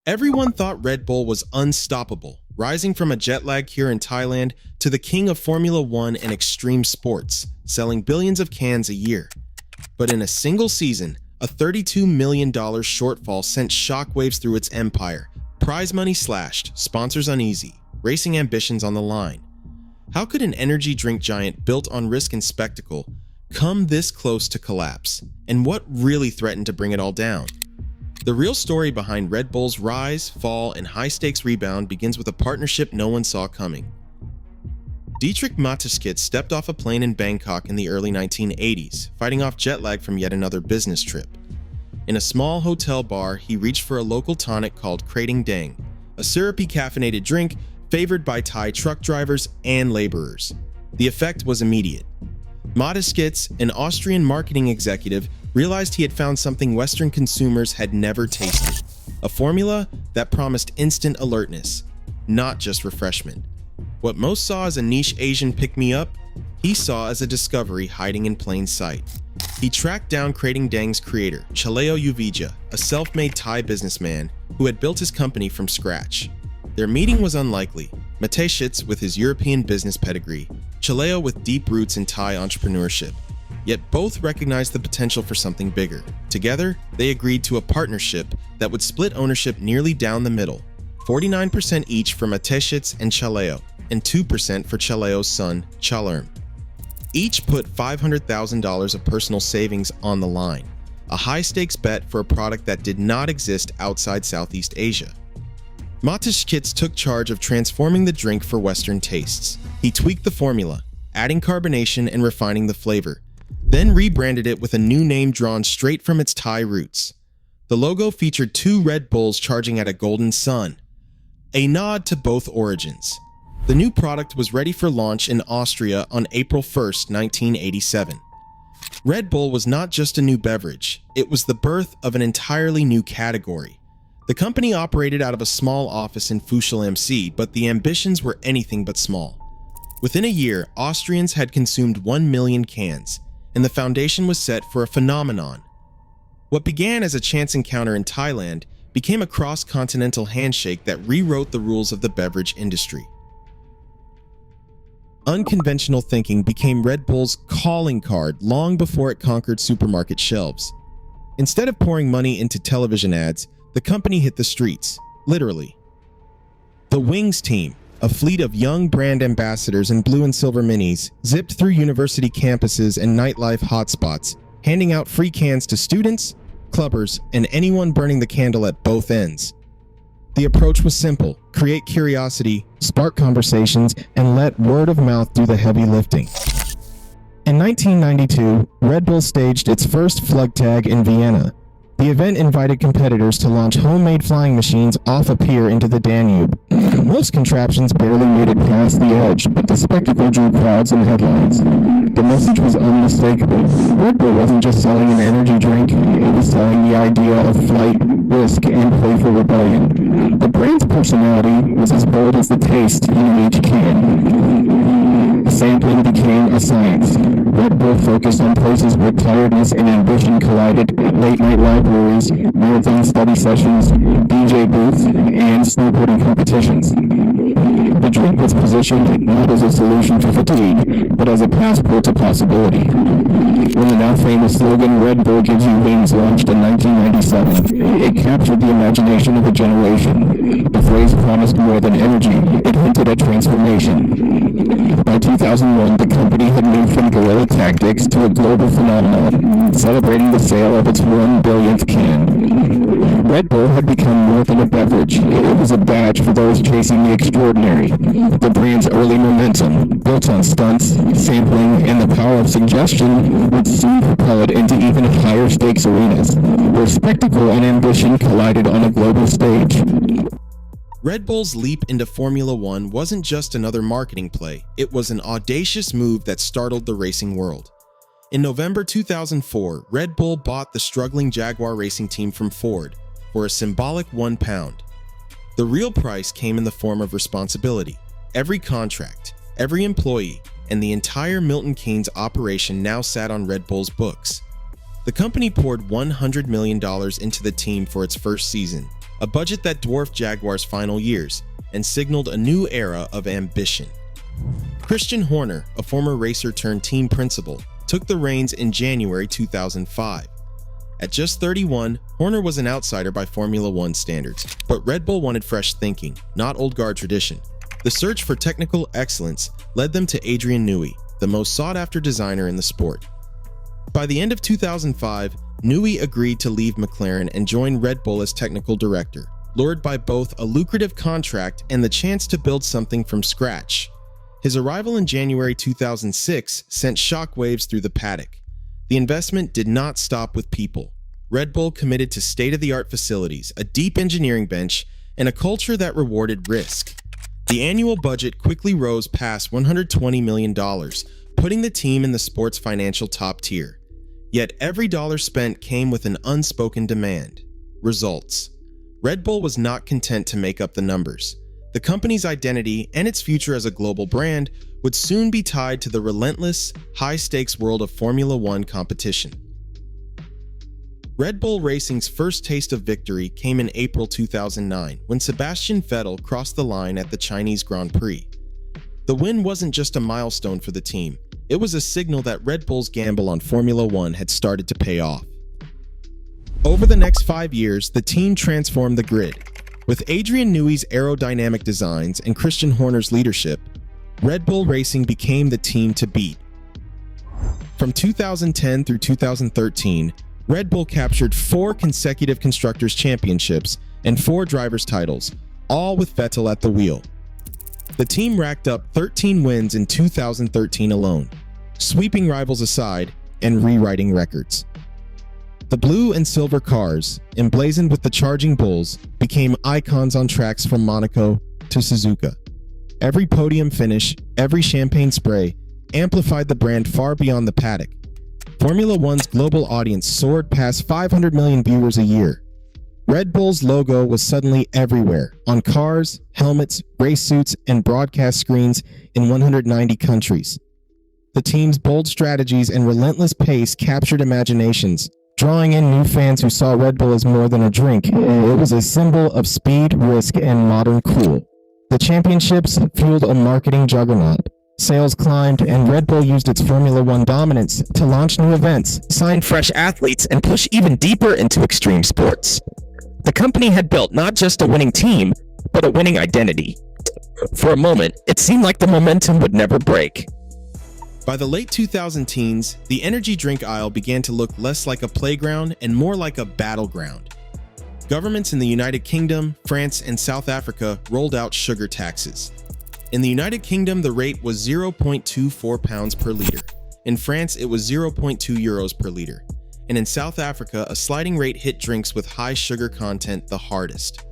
Everyone thought Red Bull was unstoppable, rising from a jet lag cure in Thailand to the king of Formula One and extreme sports, selling billions of cans a year. But in a single season, a $32 million shortfall sent shockwaves through its empire, prize money slashed, sponsors uneasy, racing ambitions on the line. How could an energy drink giant built on risk and spectacle come this close to collapse? And what really threatened to bring it all down? The real story behind Red Bull's rise, fall, and high-stakes rebound begins with a partnership no one saw coming. Dietrich Mateschitz stepped off a plane in Bangkok in the early 1980s, fighting off jet lag from yet another business trip. In a small hotel bar, he reached for a local tonic called Krating Dang, a syrupy caffeinated drink favored by Thai truck drivers and laborers. The effect was immediate. Mateschitz, an Austrian marketing executive, realized he had found something Western consumers had never tasted, a formula that promised instant alertness, not just refreshment. What most saw as a niche Asian pick-me-up, he saw as a discovery hiding in plain sight. He tracked down Krating Dang's creator, Chaleo Uvija, a self-made Thai businessman who had built his company from scratch. Their meeting was unlikely. Mateschitz with his European business pedigree, Chaleo with deep roots in Thai entrepreneurship. Yet both recognized the potential for something bigger. Together, they agreed to a partnership that would split ownership nearly down the middle, 49% each for Mateschitz and Chaleo, and 2% for Chaleo's son, Chalerm. Each put $500,000 of personal savings on the line, a high-stakes bet for a product that did not exist outside Southeast Asia. Mateschitz took charge of transforming the drink for Western tastes. He tweaked the formula, adding carbonation and refining the flavor, then rebranded it with a new name drawn straight from its Thai roots. The logo featured two Red Bulls charging at a golden sun, a nod to both origins. The new product was ready for launch in Austria on April 1, 1987. Red Bull was not just a new beverage, it was the birth of an entirely new category. The company operated out of a small office in Fuschel am See, but the ambitions were anything but small. Within a year, Austrians had consumed 1 million cans, and the foundation was set for a phenomenon. What began as a chance encounter in Thailand became a cross-continental handshake that rewrote the rules of the beverage industry. Unconventional thinking became Red Bull's calling card long before it conquered supermarket shelves. Instead of pouring money into television ads, the company hit the streets, literally. The Wings team, a fleet of young brand ambassadors in blue and silver minis, zipped through university campuses and nightlife hotspots, handing out free cans to students, clubbers, and anyone burning the candle at both ends. The approach was simple: create curiosity, spark conversations, and let word of mouth do the heavy lifting. In 1992, Red Bull staged its first Flugtag in Vienna. The event invited competitors to launch homemade flying machines off a pier into the Danube. Most contraptions barely made it past the edge, but the spectacle drew crowds and headlines. The message was unmistakable. Red Bull wasn't just selling an energy drink, it was selling the idea of flight, risk, and playful rebellion. The brand's personality was as bold as the taste in each can. Sampling became a science. Red Bull focused on places where tiredness and ambition collided: late-night libraries, marathon study sessions, DJ booths, and snowboarding competitions. The drink was positioned not as a solution to fatigue, but as a passport to possibility. When the now famous slogan "Red Bull gives you wings" launched in 1997, it captured the imagination of a generation. The phrase promised more than energy; it hinted at transformation. By 2001, the company had moved from guerrilla tactics to a global phenomenon, celebrating the sale of its 1 billionth can. Red Bull had become more than a beverage. It was a badge for those chasing the extraordinary. The brand's early momentum, built on stunts, sampling, and the power of suggestion, would soon propel it into even higher stakes arenas, where spectacle and ambition collided on a global stage. Red Bull's leap into Formula One wasn't just another marketing play, it was an audacious move that startled the racing world. In November 2004, Red Bull bought the struggling Jaguar racing team from Ford for a symbolic £1. The real price came in the form of responsibility. Every contract, every employee, and the entire Milton Keynes operation now sat on Red Bull's books. The company poured $100 million into the team for its first season, a budget that dwarfed Jaguar's final years and signaled a new era of ambition. Christian Horner, a former racer turned team principal, took the reins in January 2005. At just 31, Horner was an outsider by Formula One standards, but Red Bull wanted fresh thinking, not old guard tradition. The search for technical excellence led them to Adrian Newey, the most sought-after designer in the sport. By the end of 2005, Newey agreed to leave McLaren and join Red Bull as technical director, lured by both a lucrative contract and the chance to build something from scratch. His arrival in January 2006 sent shockwaves through the paddock. The investment did not stop with people. Red Bull committed to state-of-the-art facilities, a deep engineering bench, and a culture that rewarded risk. The annual budget quickly rose past $120 million, putting the team in the sport's financial top tier. Yet every dollar spent came with an unspoken demand: results. Red Bull was not content to make up the numbers. The company's identity and its future as a global brand would soon be tied to the relentless, high-stakes world of Formula One competition. Red Bull Racing's first taste of victory came in April 2009 when Sebastian Vettel crossed the line at the Chinese Grand Prix. The win wasn't just a milestone for the team, it was a signal that Red Bull's gamble on Formula One had started to pay off. Over the next 5 years, the team transformed the grid. With Adrian Newey's aerodynamic designs and Christian Horner's leadership, Red Bull Racing became the team to beat. From 2010 through 2013, Red Bull captured 4 consecutive Constructors' Championships and 4 Drivers' titles, all with Vettel at the wheel. The team racked up 13 wins in 2013 alone, sweeping rivals aside and rewriting records. The blue and silver cars, emblazoned with the Charging Bulls, became icons on tracks from Monaco to Suzuka. Every podium finish, every champagne spray, amplified the brand far beyond the paddock. Formula One's global audience soared past 500 million viewers a year. Red Bull's logo was suddenly everywhere, on cars, helmets, race suits, and broadcast screens in 190 countries. The team's bold strategies and relentless pace captured imaginations, drawing in new fans who saw Red Bull as more than a drink. It was a symbol of speed, risk, and modern cool. The championships fueled a marketing juggernaut. Sales climbed, and Red Bull used its Formula One dominance to launch new events, sign fresh athletes, and push even deeper into extreme sports. The company had built not just a winning team, but a winning identity. For a moment, it seemed like the momentum would never break. By the late 2010s, the energy drink aisle began to look less like a playground and more like a battleground. Governments in the United Kingdom, France, and South Africa rolled out sugar taxes. In the United Kingdom, the rate was 0.24 pounds per liter. In France, it was 0.2 euros per liter. And in South Africa, a sliding rate hit drinks with high sugar content the hardest.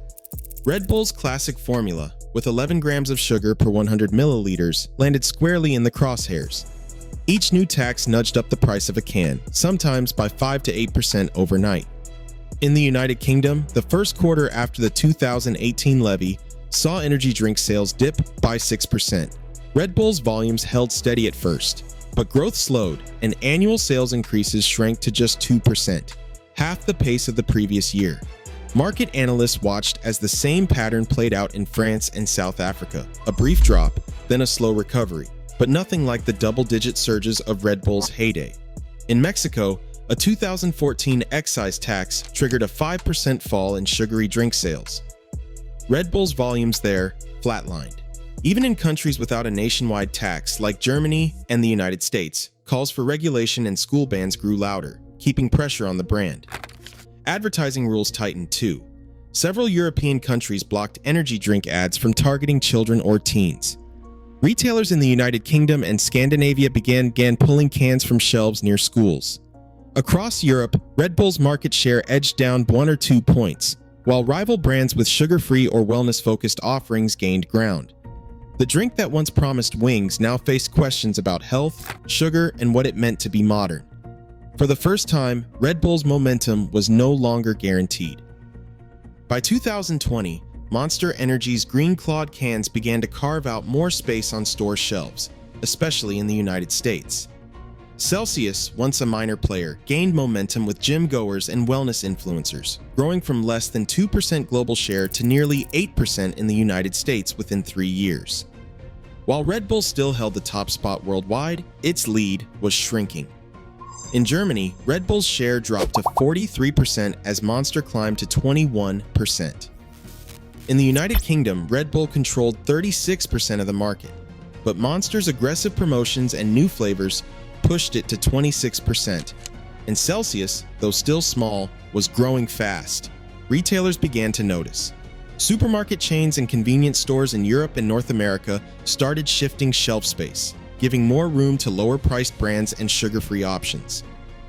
Red Bull's classic formula, with 11 grams of sugar per 100 milliliters, landed squarely in the crosshairs. Each new tax nudged up the price of a can, sometimes by 5 to 8% overnight. In the United Kingdom, the first quarter after the 2018 levy saw energy drink sales dip by 6%. Red Bull's volumes held steady at first, but growth slowed and annual sales increases shrank to just 2%, half the pace of the previous year. Market analysts watched as the same pattern played out in France and South Africa, a brief drop, then a slow recovery, but nothing like the double-digit surges of Red Bull's heyday. In Mexico, a 2014 excise tax triggered a 5% fall in sugary drink sales. Red Bull's volumes there flatlined. Even in countries without a nationwide tax like Germany and the United States, calls for regulation and school bans grew louder, keeping pressure on the brand. Advertising rules tightened too. Several European countries blocked energy drink ads from targeting children or teens. Retailers in the United Kingdom and Scandinavia began pulling cans from shelves near schools. Across Europe, Red Bull's market share edged down 1 or 2 points, while rival brands with sugar-free or wellness-focused offerings gained ground. The drink that once promised wings now faced questions about health, sugar, and what it meant to be modern. For the first time, Red Bull's momentum was no longer guaranteed. By 2020, Monster Energy's green-clawed cans began to carve out more space on store shelves, especially in the United States. Celsius, once a minor player, gained momentum with gym goers and wellness influencers, growing from less than 2% global share to nearly 8% in the United States within 3 years. While Red Bull still held the top spot worldwide, its lead was shrinking. In Germany, Red Bull's share dropped to 43% as Monster climbed to 21%. In the United Kingdom, Red Bull controlled 36% of the market, but Monster's aggressive promotions and new flavors pushed it to 26%, and Celsius, though still small, was growing fast. Retailers began to notice. Supermarket chains and convenience stores in Europe and North America started shifting shelf space, giving more room to lower-priced brands and sugar-free options.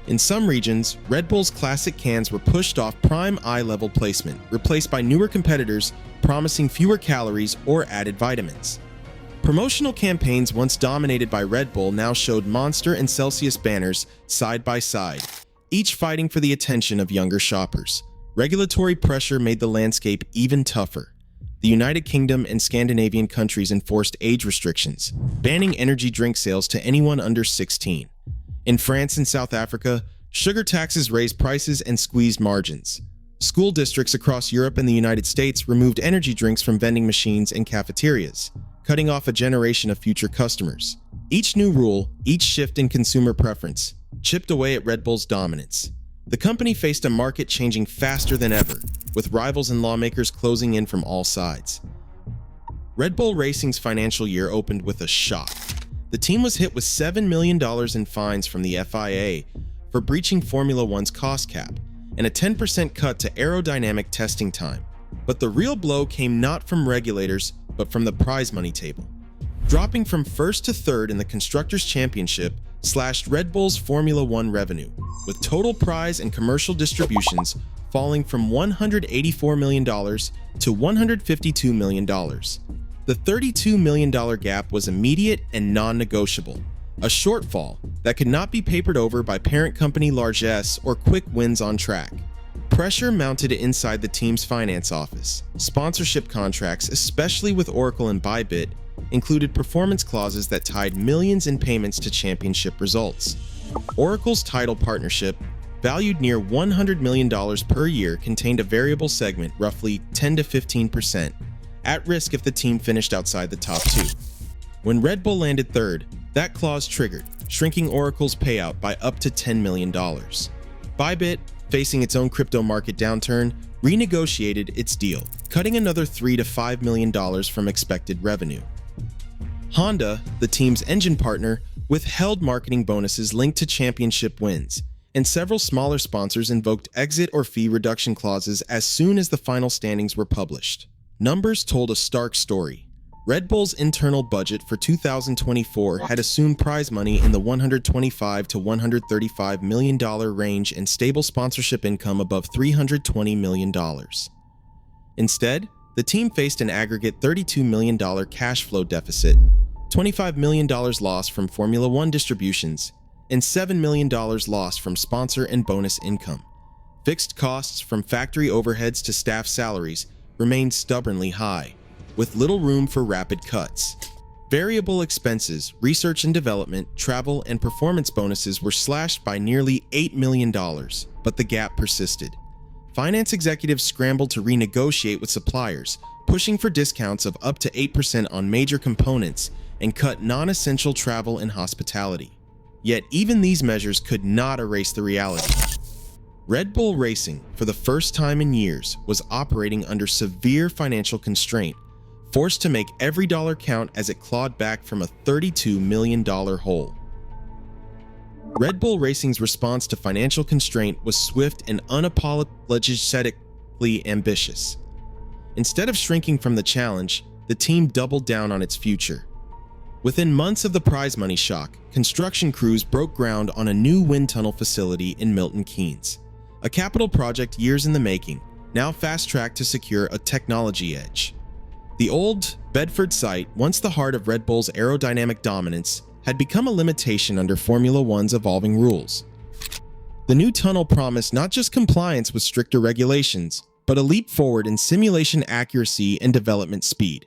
In some regions, Red Bull's classic cans were pushed off prime eye-level placement, replaced by newer competitors promising fewer calories or added vitamins. Promotional campaigns once dominated by Red Bull now showed Monster and Celsius banners side by side, each fighting for the attention of younger shoppers. Regulatory pressure made the landscape even tougher. The United Kingdom and Scandinavian countries enforced age restrictions, banning energy drink sales to anyone under 16. In France and South Africa, sugar taxes raised prices and squeezed margins. School districts across Europe and the United States removed energy drinks from vending machines and cafeterias, cutting off a generation of future customers. Each new rule, each shift in consumer preference, chipped away at Red Bull's dominance. The company faced a market changing faster than ever, with rivals and lawmakers closing in from all sides. Red Bull Racing's financial year opened with a shock. The team was hit with $7 million in fines from the FIA for breaching Formula One's cost cap, and a 10% cut to aerodynamic testing time. But the real blow came not from regulators, but from the prize money table. Dropping from first to third in the Constructors' Championship slashed Red Bull's Formula One revenue, with total prize and commercial distributions falling from $184 million to $152 million. The $32 million gap was immediate and non-negotiable, a shortfall that could not be papered over by parent company largesse or quick wins on track. Pressure mounted inside the team's finance office. Sponsorship contracts, especially with Oracle and Bybit, included performance clauses that tied millions in payments to championship results. Oracle's title partnership, valued near $100 million per year, contained a variable segment, roughly 10 to 15%, at risk if the team finished outside the top two. When Red Bull landed third, that clause triggered, shrinking Oracle's payout by up to $10 million. Bybit, facing its own crypto market downturn, renegotiated its deal, cutting another $3 to $5 million from expected revenue. Honda, the team's engine partner, withheld marketing bonuses linked to championship wins, and several smaller sponsors invoked exit or fee reduction clauses as soon as the final standings were published. Numbers told a stark story. Red Bull's internal budget for 2024 had assumed prize money in the $125 to $135 million range and stable sponsorship income above $320 million. Instead, the team faced an aggregate $32 million cash flow deficit, $25 million lost from Formula One distributions, and $7 million lost from sponsor and bonus income. Fixed costs from factory overheads to staff salaries remained stubbornly high, with little room for rapid cuts. Variable expenses, research and development, travel, and performance bonuses were slashed by nearly $8 million, but the gap persisted. Finance executives scrambled to renegotiate with suppliers, pushing for discounts of up to 8% on major components and cut non-essential travel and hospitality. Yet even these measures could not erase the reality. Red Bull Racing, for the first time in years, was operating under severe financial constraint, forced to make every dollar count as it clawed back from a $32 million hole. Red Bull Racing's response to financial constraint was swift and unapologetically ambitious. Instead of shrinking from the challenge, the team doubled down on its future. Within months of the prize money shock, construction crews broke ground on a new wind tunnel facility in Milton Keynes, a capital project years in the making, now fast-tracked to secure a technology edge. The old Bedford site, once the heart of Red Bull's aerodynamic dominance, had become a limitation under Formula One's evolving rules. The new tunnel promised not just compliance with stricter regulations, but a leap forward in simulation accuracy and development speed.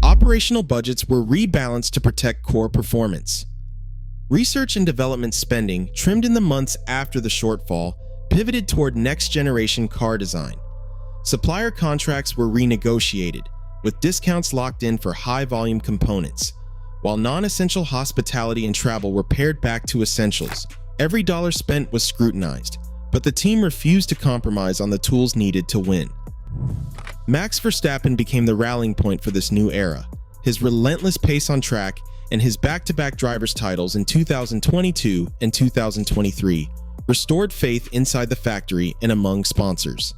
Operational budgets were rebalanced to protect core performance. Research and development spending, trimmed in the months after the shortfall, pivoted toward next-generation car design. Supplier contracts were renegotiated, with discounts locked in for high-volume components, while non-essential hospitality and travel were pared back to essentials. Every dollar spent was scrutinized, but the team refused to compromise on the tools needed to win. Max Verstappen became the rallying point for this new era. His relentless pace on track and his back-to-back drivers' titles in 2022 and 2023 restored faith inside the factory and among sponsors.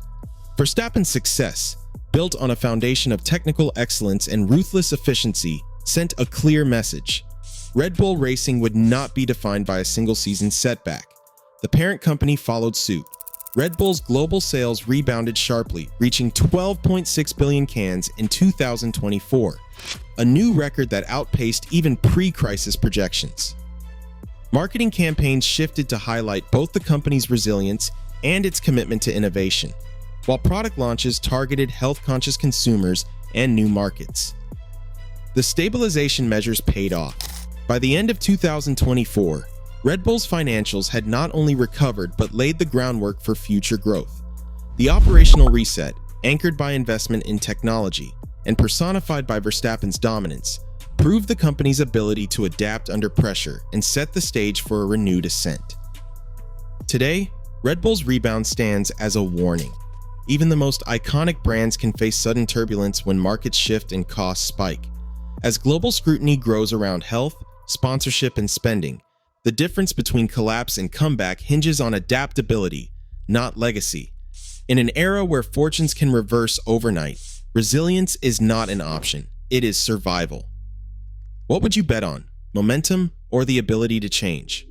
Verstappen's success, built on a foundation of technical excellence and ruthless efficiency, sent a clear message. Red Bull Racing would not be defined by a single-season setback. The parent company followed suit. Red Bull's global sales rebounded sharply, reaching 12.6 billion cans in 2024, a new record that outpaced even pre-crisis projections. Marketing campaigns shifted to highlight both the company's resilience and its commitment to innovation, while product launches targeted health-conscious consumers and new markets. The stabilization measures paid off. By the end of 2024, Red Bull's financials had not only recovered but laid the groundwork for future growth. The operational reset, anchored by investment in technology and personified by Verstappen's dominance, proved the company's ability to adapt under pressure and set the stage for a renewed ascent. Today, Red Bull's rebound stands as a warning. Even the most iconic brands can face sudden turbulence when markets shift and costs spike. As global scrutiny grows around health, sponsorship, and spending, the difference between collapse and comeback hinges on adaptability, not legacy. In an era where fortunes can reverse overnight, resilience is not an option, it is survival. What would you bet on, momentum or the ability to change?